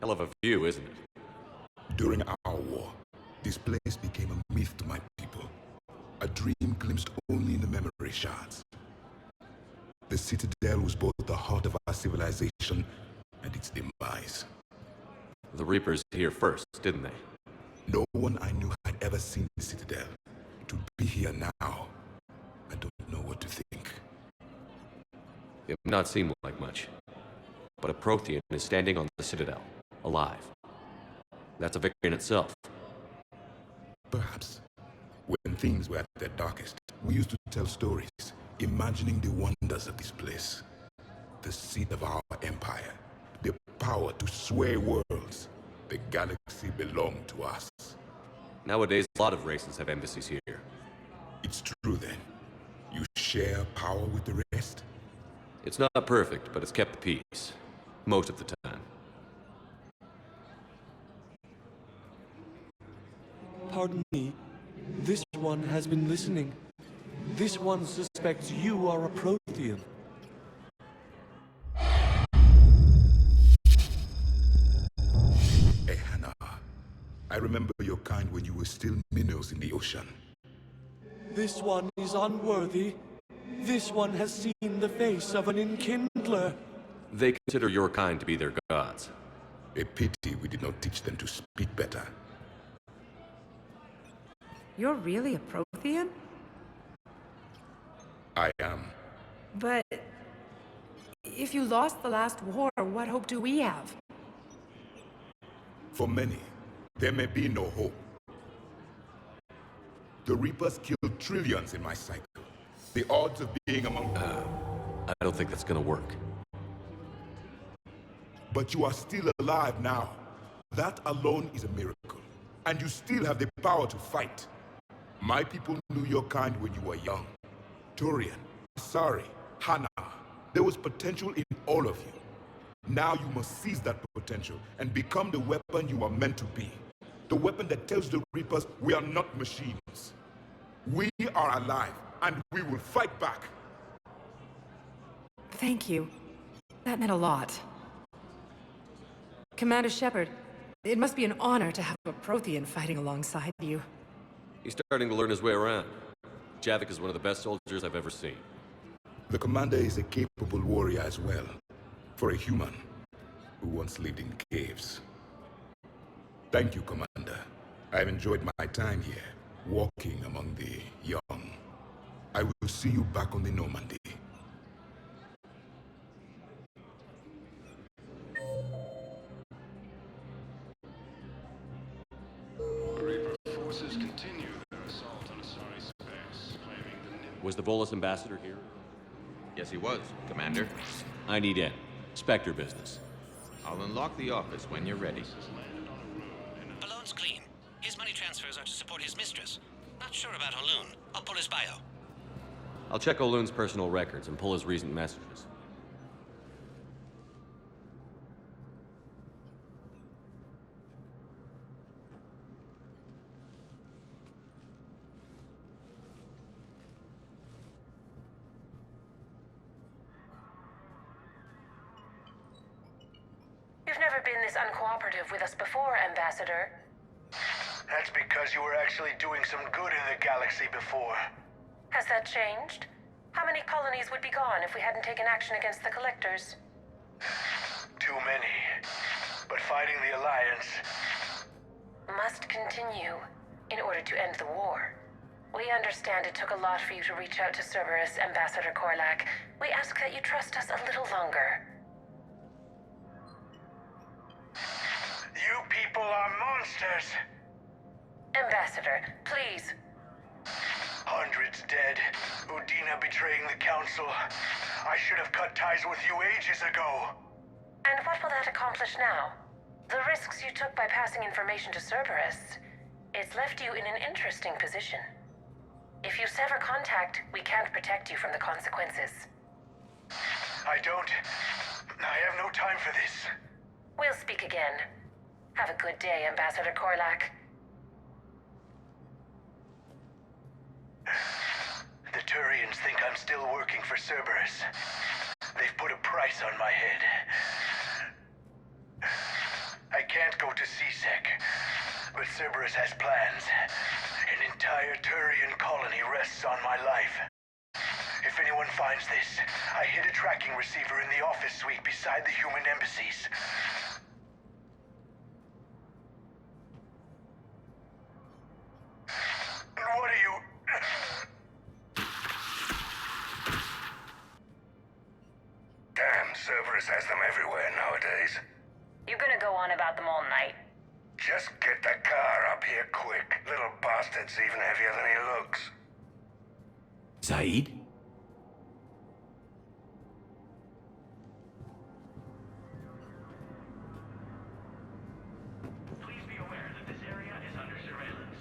Hell of a view, isn't it? During our war, this place became a myth to my people. A dream glimpsed only in the memory shards. The Citadel was both the heart of our civilization and its demise. The Reapers here first, didn't they? No one I knew had ever seen the Citadel. To be here now, I don't know what to think. It may not seem like much, but a Prothean is standing on the Citadel, alive. That's a victory in itself. Perhaps, when things were at their darkest, we used to tell stories, imagining the wonders of this place. The seat of our empire, the power to sway worlds. The galaxy belonged to us. Nowadays, a lot of races have embassies here. It's true then. You share power with the rest? It's not perfect, but it's kept the peace. Most of the time. Pardon me. This one has been listening. This one suspects you are a Prothean. Hey, Hannah. I remember your kind when you were still minnows in the ocean. This one is unworthy. This one has seen the face of an enkindler. They consider your kind to be their gods. A pity we did not teach them to speak better. You're really a Prothean? I am. But if you lost the last war, what hope do we have? For many, there may be no hope. The Reapers killed trillions in my cycle. The odds of being among them. I don't think that's gonna work. But you are still alive now. That alone is a miracle. And you still have the power to fight. My people knew your kind when you were young. Turian, Sari, Hannah. There was potential in all of you. Now you must seize that potential and become the weapon you are meant to be. The weapon that tells the Reapers we are not machines. We are alive, and we will fight back. Thank you. That meant a lot. Commander Shepard, it must be an honor to have a Prothean fighting alongside you. He's starting to learn his way around. Javik is one of the best soldiers I've ever seen. The commander is a capable warrior as well. For a human who once lived in caves. Thank you, Commander. I've enjoyed my time here, walking among the young. I will see you back on the Normandy. Reaper forces continue their assault on Asari space, claiming the Was the Volus ambassador here? Yes, he was, Commander. I need in. Spectre business. I'll unlock the office when you're ready. Balloon's clean. His money transfers are to support his mistress. Not sure about Haloon. I'll pull his bio. I'll check Oloon's personal records and pull his recent messages. You've never been this uncooperative with us before, Ambassador. That's because you were actually doing some good in the galaxy before. Has that changed? How many colonies would be gone if we hadn't taken action against the Collectors? Too many. But fighting the Alliance must continue in order to end the war. We understand it took a lot for you to reach out to Cerberus, Ambassador Korlak. We ask that you trust us a little longer. You people are monsters! Ambassador, please. Hundreds dead. Udina betraying the Council. I should have cut ties with you ages ago. And what will that accomplish now? The risks you took by passing information to Cerberus, it's left you in an interesting position. If you sever contact, we can't protect you from the consequences. I have no time for this. We'll speak again. Have a good day, Ambassador Korlak. The Turians think I'm still working for Cerberus. They've put a price on my head. I can't go to C-Sec, but Cerberus has plans. An entire Turian colony rests on my life. If anyone finds this, I hid a tracking receiver in the office suite beside the human embassies. What are you... Damn, Cerberus has them everywhere nowadays. You gonna go on about them all night? Just get the car up here quick. Little bastard's even heavier than he looks. Zaid? Please be aware that this area is under surveillance.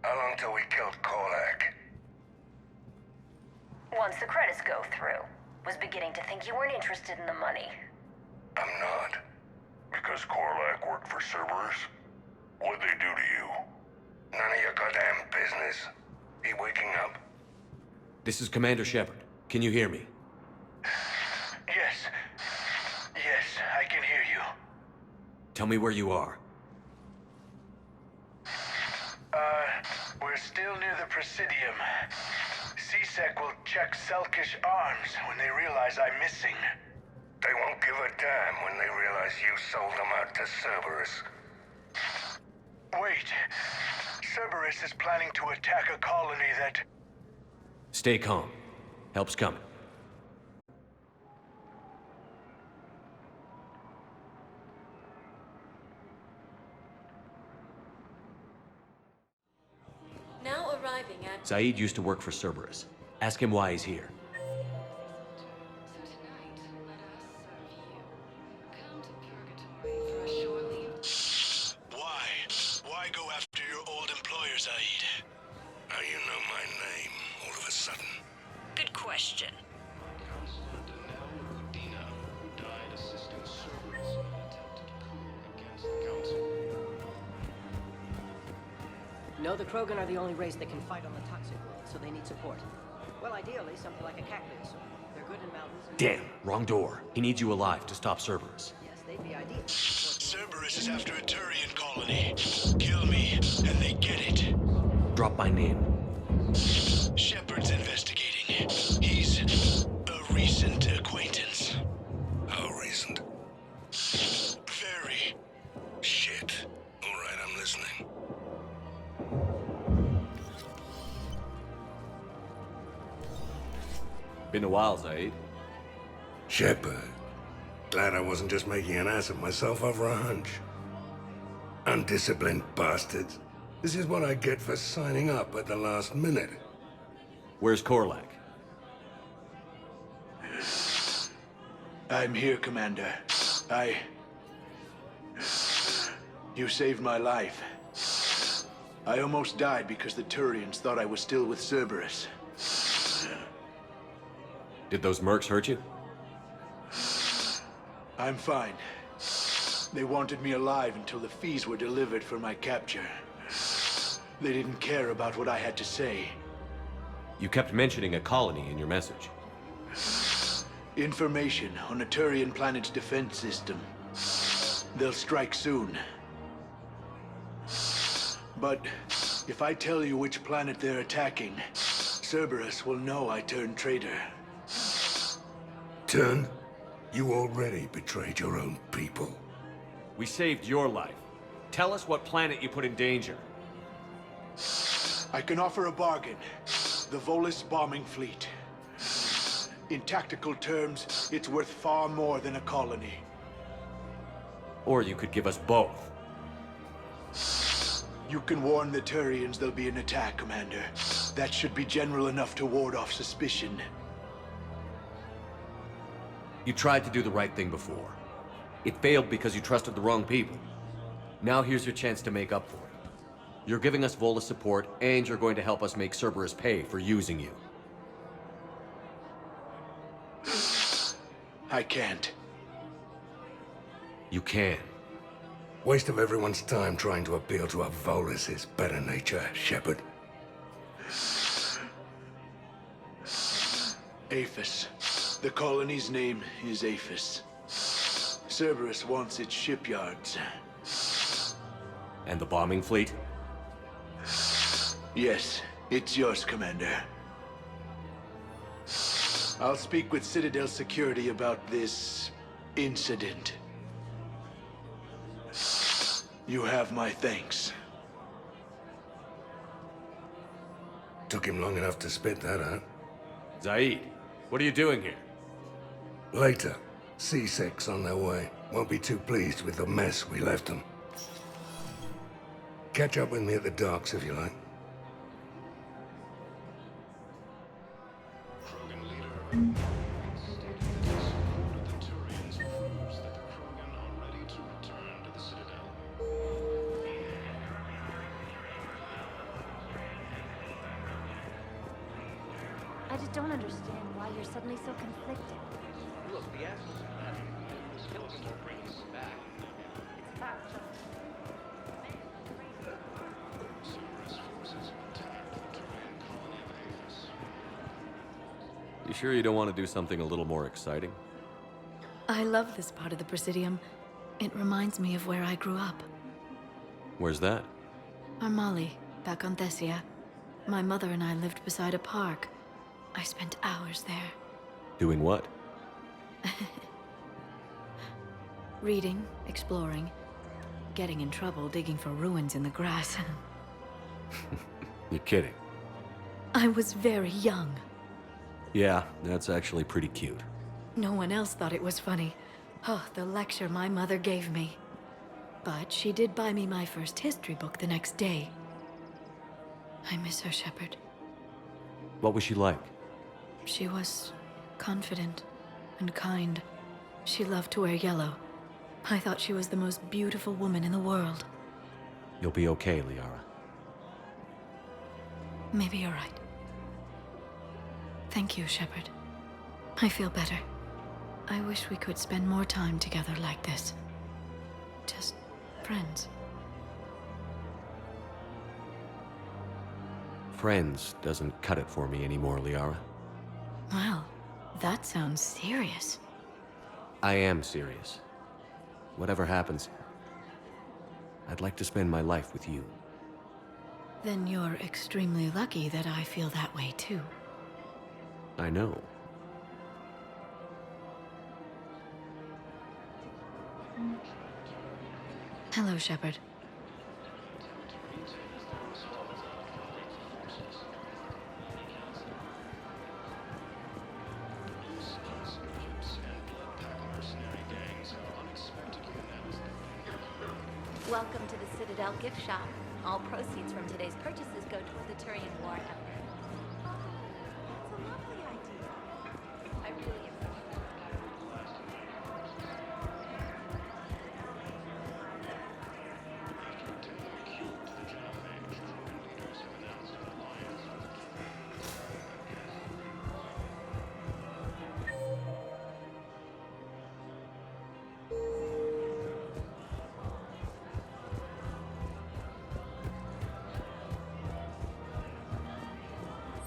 How long till we killed Korlak? Once the credits go through. Was beginning to think you weren't interested in the money. I'm not. Because Korlak worked for Cerberus? What'd they do to you? None of your goddamn business. He waking up? This is Commander Shepard. Can you hear me? Yes. Yes, I can hear you. Tell me where you are. We're still near the Presidium. C-Sec will check Selkish arms when they realize I'm missing. They won't give a damn when they realize you sold them out to Cerberus. Wait. Cerberus is planning to attack a colony that... Stay calm. Help's coming. Now arriving at... Zaid used to work for Cerberus. Ask him why he's here. So tonight, let us serve you. Come to Purgatory for a short leave. Why? Why go after your old employer, Zaid? How you know my name all of a sudden? Good question. Councilor Danelle Udina, who died assisting Cerberus in an attempted coup against the Council. No, the Krogan are the only race that can fight on the toxic world, so they need support. Well, ideally, something like a cactus. They're good in mountains and... Damn, wrong door. He needs you alive to stop Cerberus. Yes, they'd be ideal. Cerberus is after a Turian colony. Kill me, and they get it. Drop my name. Shepard's investigating. He's a recent acquaintance. How recent? Very. Shit. All right, I'm listening. Been a while, Zaid. Shepard. Glad I wasn't just making an ass of myself over a hunch. Undisciplined bastards. This is what I get for signing up at the last minute. Where's Korlak? I'm here, Commander. You saved my life. I almost died because the Turians thought I was still with Cerberus. Did those mercs hurt you? I'm fine. They wanted me alive until the fees were delivered for my capture. They didn't care about what I had to say. You kept mentioning a colony in your message. Information on a Turian planet's defense system. They'll strike soon. But if I tell you which planet they're attacking, Cerberus will know I turned traitor. Turn? You already betrayed your own people. We saved your life. Tell us what planet you put in danger. I can offer a bargain. The Volus bombing fleet. In tactical terms, it's worth far more than a colony. Or you could give us both. You can warn the Turians there'll be an attack, Commander. That should be general enough to ward off suspicion. You tried to do the right thing before. It failed because you trusted the wrong people. Now here's your chance to make up for it. You're giving us Volus support, and you're going to help us make Cerberus pay for using you. I can't. You can. Waste of everyone's time trying to appeal to a Volus's better nature, Shepard. Aphis. The colony's name is Aphis. Cerberus wants its shipyards. And the bombing fleet? Yes, it's yours, Commander. I'll speak with Citadel Security about this incident. You have my thanks. Took him long enough to spit that out. Zaid, what are you doing here? Later, C6 on their way. Won't be too pleased with the mess we left them. Catch up with me at the docks if you like. Krogan leader stated that his support of the Turians proves that the Krogan are ready to return to the Citadel. I just don't understand why you're suddenly so conflicted. Look, the assholes are bad. Kill us or bring us back. It's fact, John. Cerberus forces have attacked the Turian colony of Aphis. You sure you don't want to do something a little more exciting? I love this part of the Presidium. It reminds me of where I grew up. Where's that? Armali, back on Thessia. My mother and I lived beside a park. I spent hours there. Doing what? Reading, exploring, getting in trouble digging for ruins in the grass. You're kidding. I was very young. Yeah, that's actually pretty cute. No one else thought it was funny. Oh, the lecture my mother gave me. But she did buy me my first history book the next day. I miss her, Shepard. What was she like? She was confident and kind. She loved to wear yellow. I thought she was the most beautiful woman in the world. You'll be okay, Liara. Maybe you're right. Thank you, Shepard. I feel better. I wish we could spend more time together like this. Just friends. Friends doesn't cut it for me anymore, Liara. Well, that sounds serious. I am serious. Whatever happens, I'd like to spend my life with you. Then you're extremely lucky that I feel that way too. I know. Hello, Shepard. Welcome to the Citadel gift shop. All proceeds from today's purchases go toward the Turian war effort. That's a lovely idea. I really appreciate it.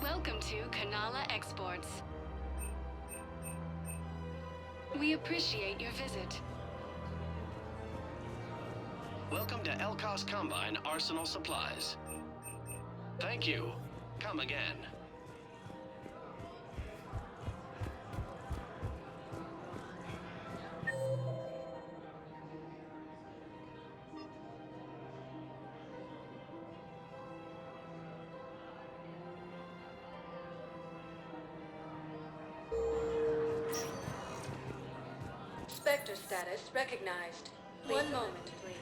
Welcome to Kanala Exports. We appreciate your visit. Welcome to Elkos Combine Arsenal Supplies. Thank you. Come again. Spectre status recognized. One moment, please.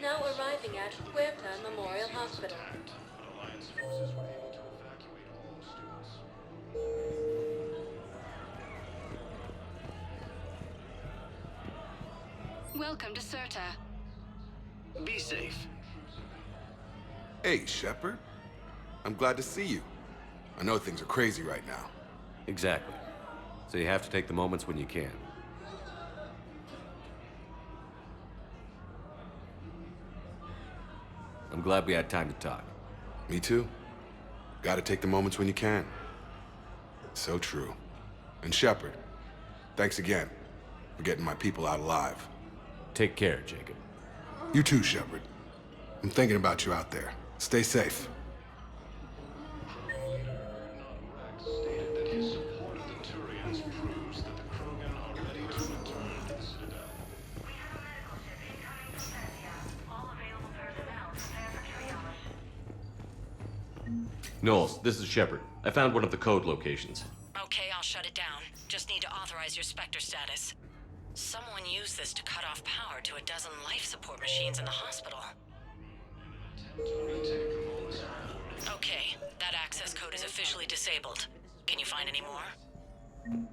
Now arriving at Huerta Memorial Hospital. Alliance forces were able to evacuate all students. Welcome to Serta. Be safe. Hey, Shepard. I'm glad to see you. I know things are crazy right now. Exactly. So you have to take the moments when you can. I'm glad we had time to talk. Me too. Gotta take the moments when you can. So true. And Shepard, thanks again for getting my people out alive. Take care, Jacob. You too, Shepard. I'm thinking about you out there. Stay safe. Knowles, this is Shepard. I found one of the code locations. Okay, I'll shut it down. Just need to authorize your Spectre status. Someone used this to cut off power to a dozen life support machines in the hospital. Okay, that access code is officially disabled. Can you find any more?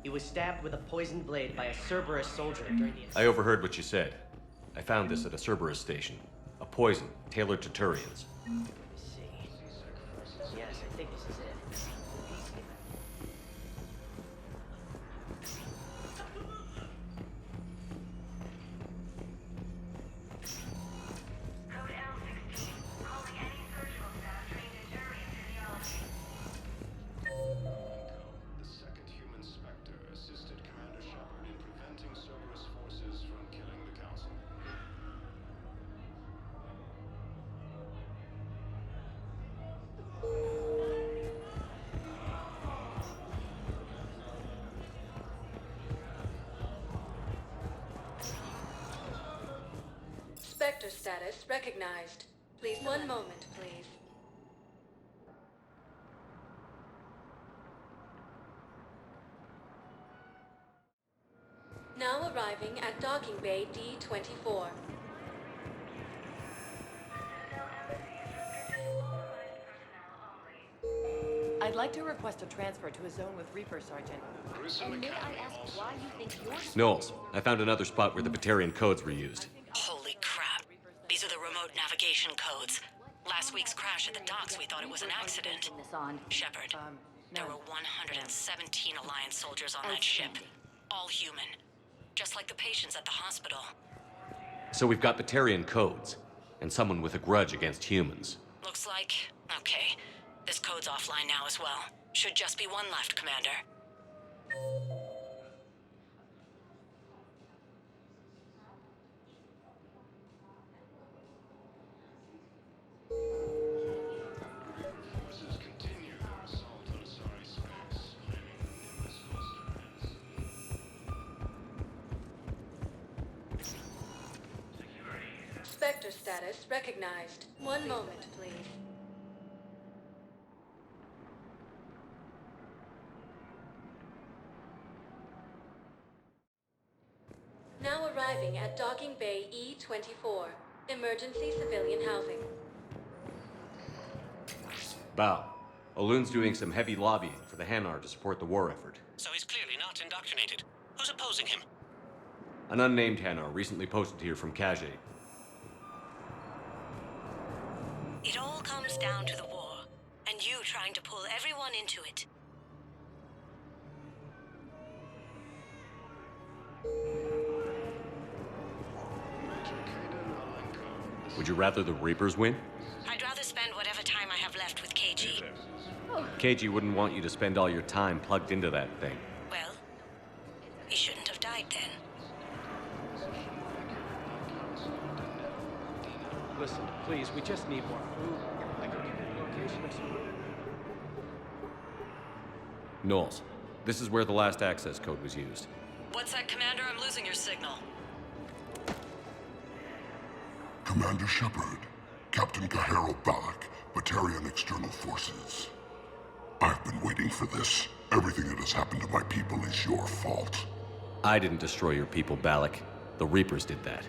He was stabbed with a poisoned blade by a Cerberus soldier during the... I overheard what you said. I found this at a Cerberus station. A poison tailored to Turians. Yes, I think this is it. Code L16, calling any surgical staff trained in Turian physiology. The second human Spectre assisted Commander Shepard in preventing Cerberus forces from killing the Council. Spectre status recognized. Please, one moment, please. Now arriving at docking bay D-24. I'd like to request a transfer to a zone with Reaper, Sergeant. And may I ask why you think you're... Knowles, I found another spot where the Batarian codes were used. Holy crap. These are the remote navigation codes. Last week's crash at the docks, we thought it was an accident. Shepard, there were 117 Alliance soldiers on that ship. All human. Just like the patients at the hospital. So we've got Batarian codes, and someone with a grudge against humans. Looks like... okay. This code's offline now as well. Should just be one left, Commander. Forces continue their assault on Asari space, claiming numerous cluster. Spectre status recognized. One moment, please. Now arriving at docking bay E-24. Emergency civilian housing. Bow. Olun's doing some heavy lobbying for the Hanar to support the war effort. So he's clearly not indoctrinated. Who's opposing him? An unnamed Hanar recently posted here from Kage. It all comes down to the war, and you trying to pull everyone into it. Would you rather the Reapers win? I'd rather spend whatever time I have left with KG. KG wouldn't want you to spend all your time plugged into that thing. Well, he shouldn't have died then. Listen, please, we just need more food. I can give you the location of some... Knowles, this is where the last access code was used. What's that, Commander? I'm losing your signal. Commander Shepard, Captain Gahero Balak, Batarian External Forces. I've been waiting for this. Everything that has happened to my people is your fault. I didn't destroy your people, Balak. The Reapers did that.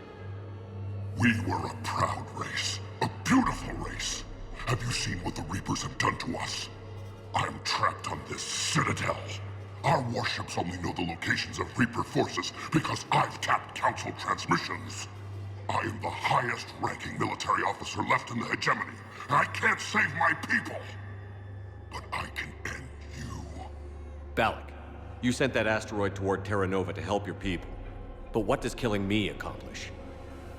We were a proud race, a beautiful race. Have you seen what the Reapers have done to us? I'm trapped on this citadel. Our warships only know the locations of Reaper forces because I've tapped Council transmissions. I am the highest-ranking military officer left in the hegemony, and I can't save my people. But I can end you. Balak, you sent that asteroid toward Terra Nova to help your people. But what does killing me accomplish?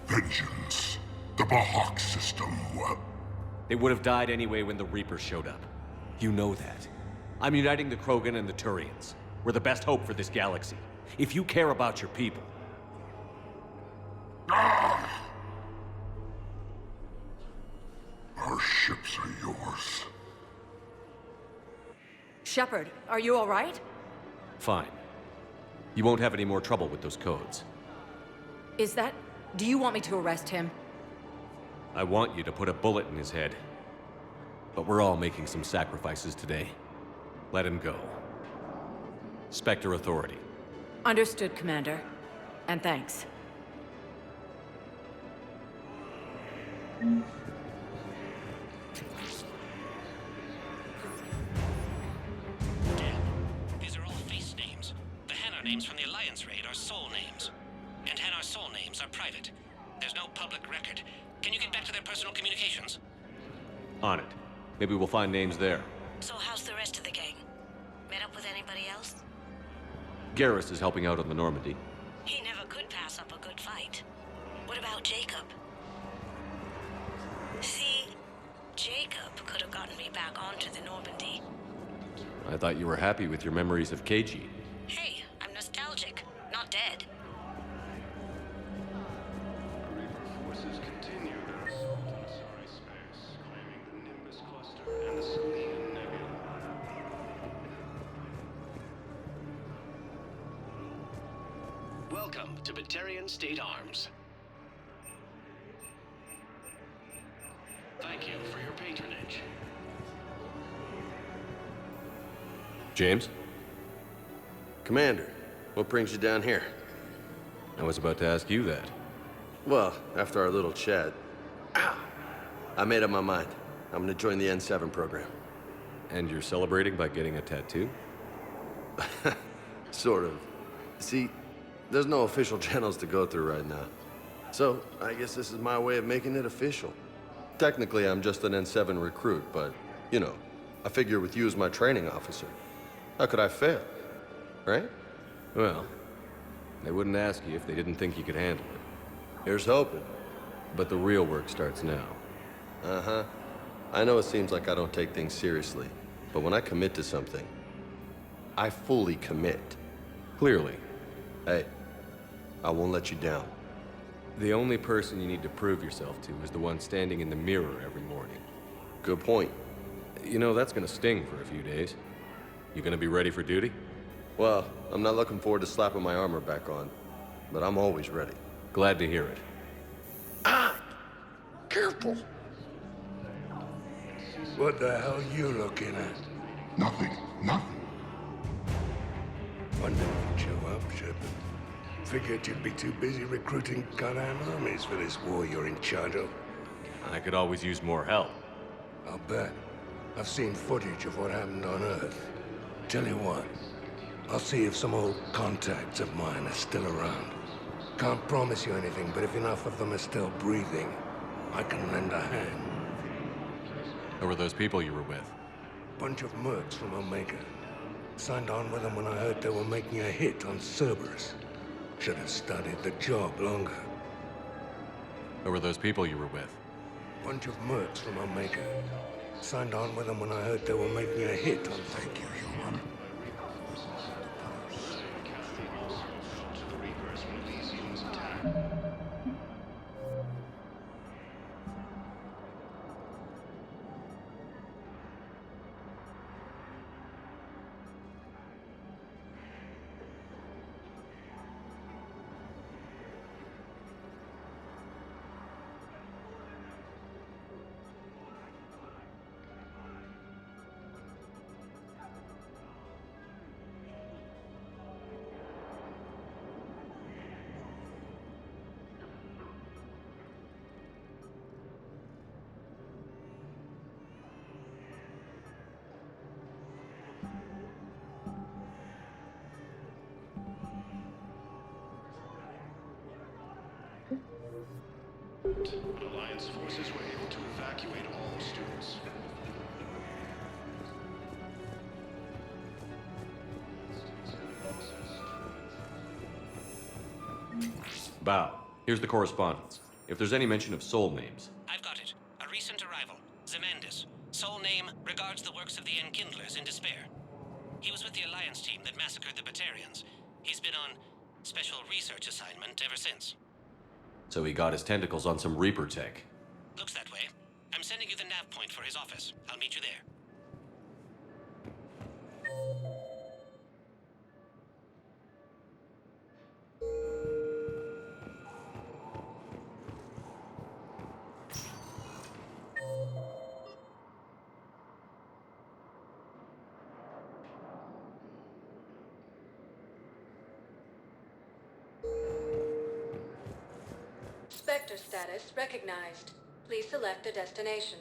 Vengeance. The Bahak system, well... They would have died anyway when the Reapers showed up. You know that. I'm uniting the Krogan and the Turians. We're the best hope for this galaxy. If you care about your people... Ah! Our ships are yours. Shepard, are you all right? Fine. You won't have any more trouble with those codes. Is that... Do you want me to arrest him? I want you to put a bullet in his head. But we're all making some sacrifices today. Let him go. Spectre Authority. Understood, Commander. And thanks. These are all face names. The Hanar names from the Alliance raid are soul names. And Hanar soul names are private. There's no public record. Can you get back to their personal communications? On it. Maybe we'll find names there. So how's the rest of the gang? Met up with anybody else? Garrus is helping out on the Normandy. He never could pass up a good fight. What about Jacob? See, Jacob could have gotten me back onto the Normandy. I thought you were happy with your memories of KG. Hey, I'm nostalgic, not dead. Reaper forces continue their assault on Asari space, claiming the Nimbus cluster and the Selenium Nebula. Welcome to Batarian State Arms. Thank you for your patronage. James? Commander, what brings you down here? I was about to ask you that. Well, after our little chat, I made up my mind. I'm gonna join the N7 program. And you're celebrating by getting a tattoo? Sort of. See, there's no official channels to go through right now. So, I guess this is my way of making it official. Technically, I'm just an N7 recruit, but, you know, I figure with you as my training officer, how could I fail? Right? Well, they wouldn't ask you if they didn't think you could handle it. Here's hoping. But the real work starts now. Uh-huh. I know it seems like I don't take things seriously, but when I commit to something, I fully commit. Clearly. Hey, I won't let you down. The only person you need to prove yourself to is the one standing in the mirror every morning. Good point. You know, that's gonna sting for a few days. You gonna be ready for duty? Well, I'm not looking forward to slapping my armor back on, but I'm always ready. Glad to hear it. Ah! Careful! What the hell you looking at? Nothing. Nothing. Wonder if you'd show up, Shepard. Figured you'd be too busy recruiting goddamn armies for this war you're in charge of. I could always use more help. I'll bet. I've seen footage of what happened on Earth. Tell you what, I'll see if some old contacts of mine are still around. Can't promise you anything, but if enough of them are still breathing, I can lend a hand. Who were those people you were with? Bunch of mercs from Omega. Signed on with them when I heard they were making a hit on Cerberus. Should have started the job longer. Who were those people you were with? Bunch of mercs from Omega. Signed on with them when I heard they were making a hit on... Thank you, human. To the Reapers when Elysium's attack. Alliance forces were able to evacuate all students. Bao, here's the correspondence. If there's any mention of soul names. I've got it. A recent arrival. Zemandis. Sole name regards the works of the Enkindlers in despair. He was with the Alliance team that massacred the Batarians. He's been on special research assignment ever since. So he got his tentacles on some Reaper tech. Looks that way. I'm sending you the nav point for his office. I'll meet you there. Spectre status recognized. Please select a destination.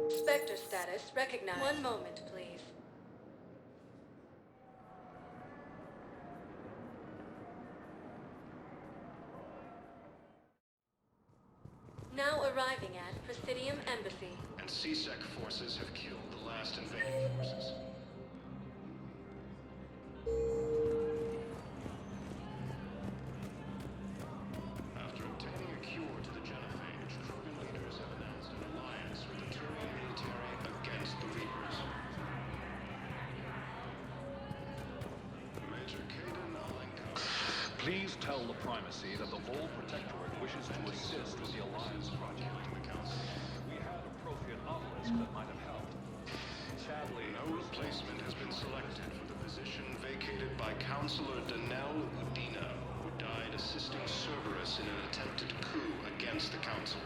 Spectre status recognized. One moment, please. Now arriving at Presidium Embassy. And CSEC forces have killed the last invading forces. After obtaining a cure to the genophage, Krogan leaders have announced an alliance with the Turian military against the Reapers. Major Kaden Alenko. Please tell the Primacy that the Vol Protectorate wishes to assist with the Alliance project. We had a Prothean obelisk that might have helped. Sadly, No replacement has been selected for the position vacated by Counselor Danelle Udina, who died assisting Cerberus in an attempted coup against the Council.